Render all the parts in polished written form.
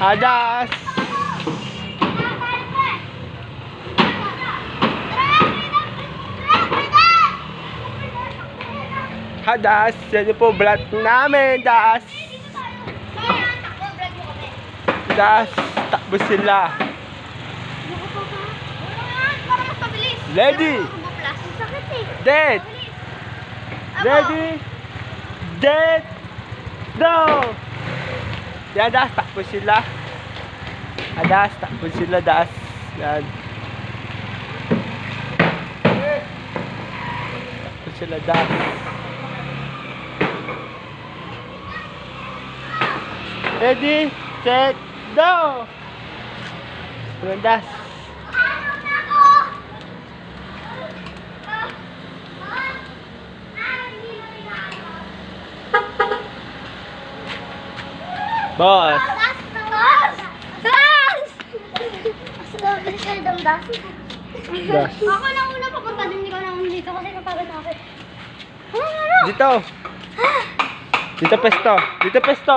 Hadas. Hadas. Yan po vlog namin. Das. Das. Takbo sila. Ready. Dead. Ready. Dead. Go. Yan, Das. Takbo sila. Das. Takbo sila, Das. Yan. Takbo sila, Das. Ready, set, go! Yan, Das. Boss. Das. Ako na una papunta din, hindi ko na dito kasi napagod ako. Dito. Dito pesto. Dito pesto.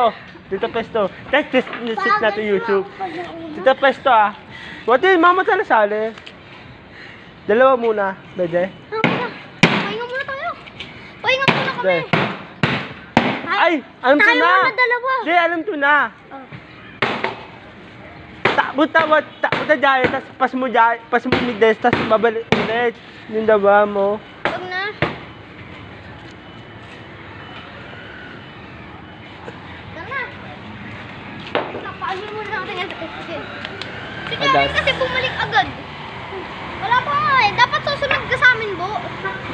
Dito pesto. Test natin YouTube. Dito pesto ah. Wati, mama sana sali. Dalawa muna. Pwede? Pahinga muna tayo. Pahinga muna kami. Pwede. Ay! Alam ko Tayo na! muna dalawa. Hindi, alam ko na. Takbo na dyan. Tapos pas mo mides. Tapos babalik ulit. Yung daba mo. Huwag na. Tara. Napaanin muna natin yan sa kasi. Sige, Adas. kasi bumalik agad. Wala pa nga eh. Dapat susunod ka sa amin, Bo.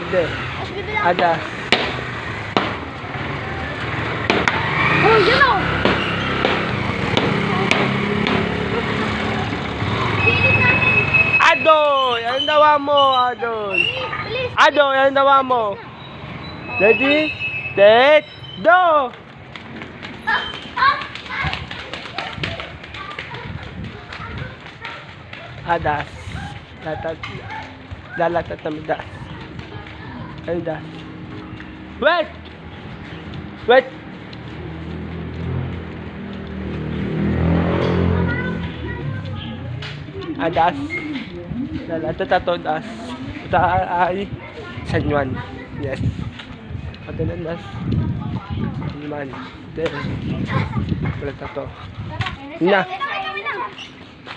Hindi. Tapos bibilang. Adas. Oh, yun o. Silip natin. Adoy! Anong dawa mo, Adoy? Bilis. Adoy, anong dawa mo? Ready? Set, go! Adas. Lalatat na Das. Ay, Das. Wait! Wait! Adas. Lalatat na to, Das. Ito ay San Juan. Yes. Ito na, Das. San Juan. Then, wala na to. Na.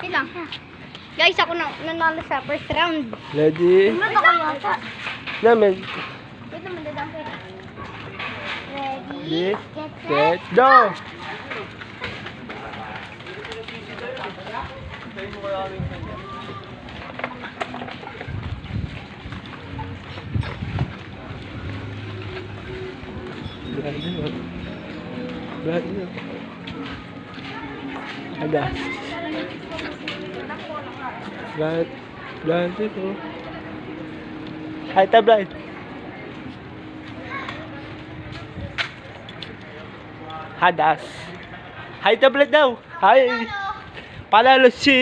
Ilang. Guys, ako na nanalo sa first round. Ready? Ano kayo yata? Namin. Wait naman, dadang kayo. Ready, Ready, get set, set, go! Berani. Ada. Berani tu. Hai tablet. Hadas. Hai tablet daw. Hai. Palalo si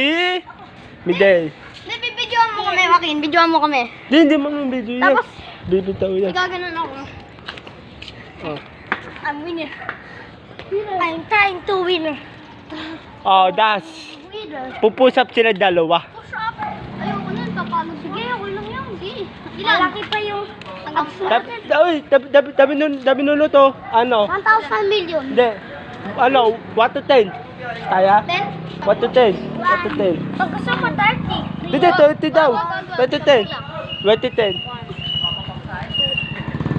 Midel. Hindi, bibidyoan mo kami, Joaquin. Bidyoan mo kami. Hindi mo ng video yan. Tapos, Bibitaw yan. igaganon ako. Oh. I'm winner. I'm trying to win. Oh, Das. Winner. Pupusap sila dalawa. Push up. Ayoko nun, papalo. Sige, ako lang yan. Sige. Ilan? Malaki pa yung Dabi nuno to. Ano? 1,000 million. Hindi. Ano? 1 to 10. Kaya? 10? 1 to 10. 1 to 10. Pag gusto mo 30. Hindi, 20 daw. 20 to 10. 20 to 10.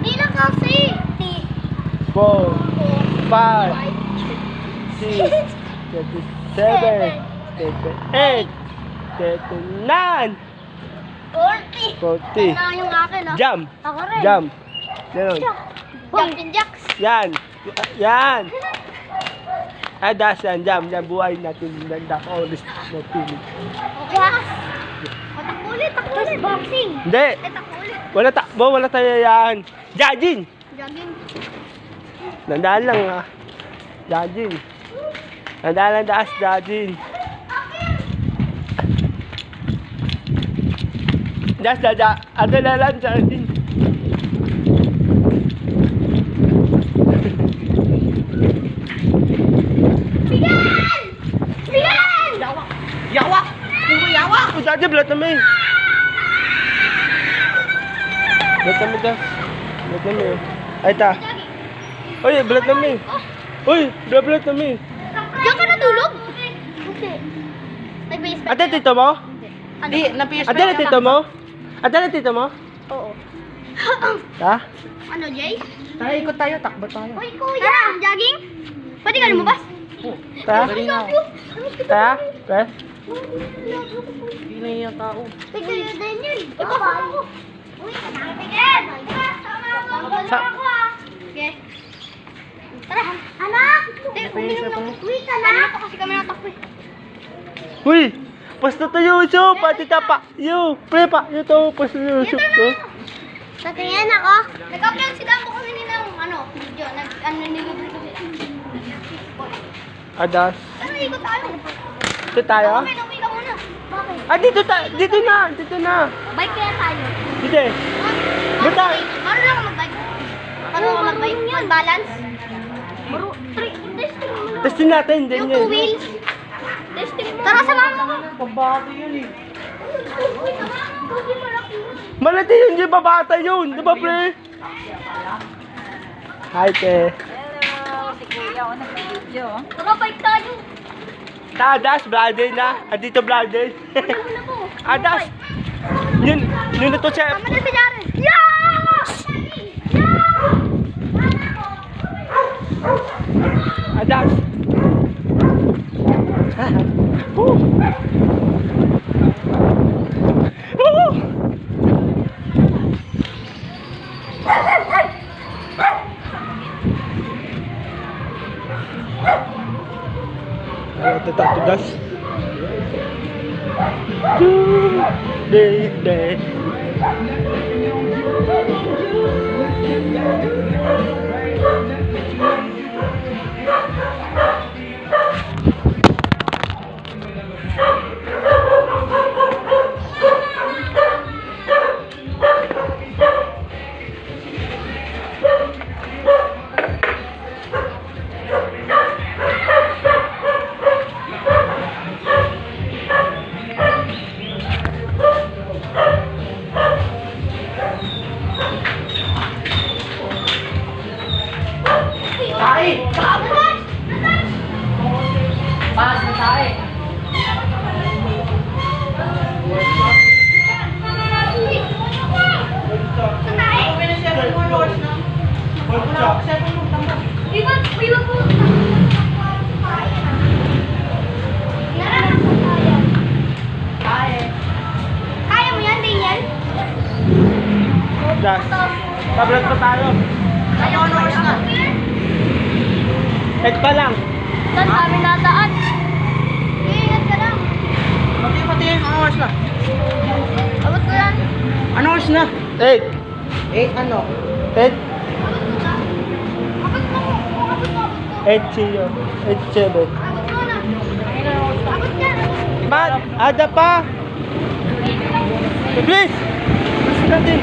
Hindi lang kasi. 4, 5, 6, 7, 8, 9, 40. 40. Na yung akin, ah. Jump. Ako rin. Jump. Yan. Jumping jacks. Yan. Yan. Ay, Das yan. Jump. Yan. Buhay natin. Nanda ko. Oris na pili. Yes. Takbo ulit. Boxing. Hindi. Takbo ulit. Wala takbo. Wala tayo yan. Jogging. Jogging. Nandaan lang ah. Jogging. Nandaan lang Das. Jogging. Das, ada na lang jogging. Bigan! me. Blood na me, Das. Blood na me. Ay, ta. Uy, blood na me. Uy, blood na me. Diyan ka natulog? Hindi. Nag-base Ate, tito mo? Ano? Ate, tito mo? Ate, tito mo? Oo. Ha? Ano, Jay? Tara, ikot tayo, takbo tayo. Uy, kuya! Tara, jogging? Pwede ka lumabas? Ta? Dali na. Ta? Pre? Hindi na yung tao. Uy, kayo din yun. Ikaw pa ako. Uy, kanakapigil! Sama ako ah. Okay. Tara. Anak! Uminom ng wait, anak. Kasi kami natakbo eh. Uy! Pasto tayo, so, pati tapa. Yo, pre pa, yo to, pasto tayo, so. Sa tingin ako. Nag-upload si Dambo kami nila ng ano, video. Nilibre ko sila. Adas. Tara, ikot tayo. Ito tayo? Uwi ka muna. Bakit? Ah, dito na. Bike kaya tayo. Dito. Bata. Marunong ako mag-bike. Marunong ako mag-bike. Mag-balance. Testing mo lang. Testin natin, din Yung yun. two wheels. Testing mo. Tara, samahan mo ko. Pambato yun eh. Uy, samahan mo ko. Hindi malaki yun. Malati yun, di ba bata yun? Di ba, pre? Hi, te. Hello, si Kuya ako nag-video. Tara, bike tayo. Adas, brother na. Andito, brother. Wala mo. Adas. Yun na to, chef. Tama na si Jaren. Yes! Adas. Woo! Woo! Ayo, tetap tugas. Deh. Tae! Pas na tae! Kaya mo yan, Daniel? Das. Tablet pa tayo. Kaya mo na. Ed pa lang. Saan kami nataan? Ingat ka lang. Pati, ano oras na? Abot ko yan. Ano oras na? 8. Ano? 8. Abot ko na. Abot mo. Abot mo. 8 siyo. 8 7. Abot mo na. Abot yan. Man, ada pa. Please. Please natin.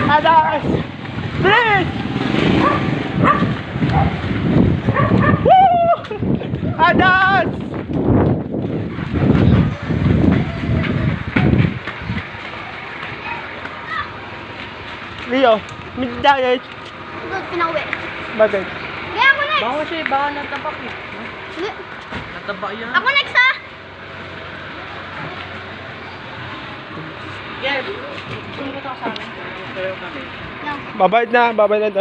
Adas. Please. Woo! Adas. Leo, midday. Doon, pinauwi. Bakit? Kaya ako next. Baka siya, baka natabak eh. Hindi. Nataba yan. Ako next ha. Yeah, sumunod ako sa amin. Pero kami. Yan. Babayad na, Das.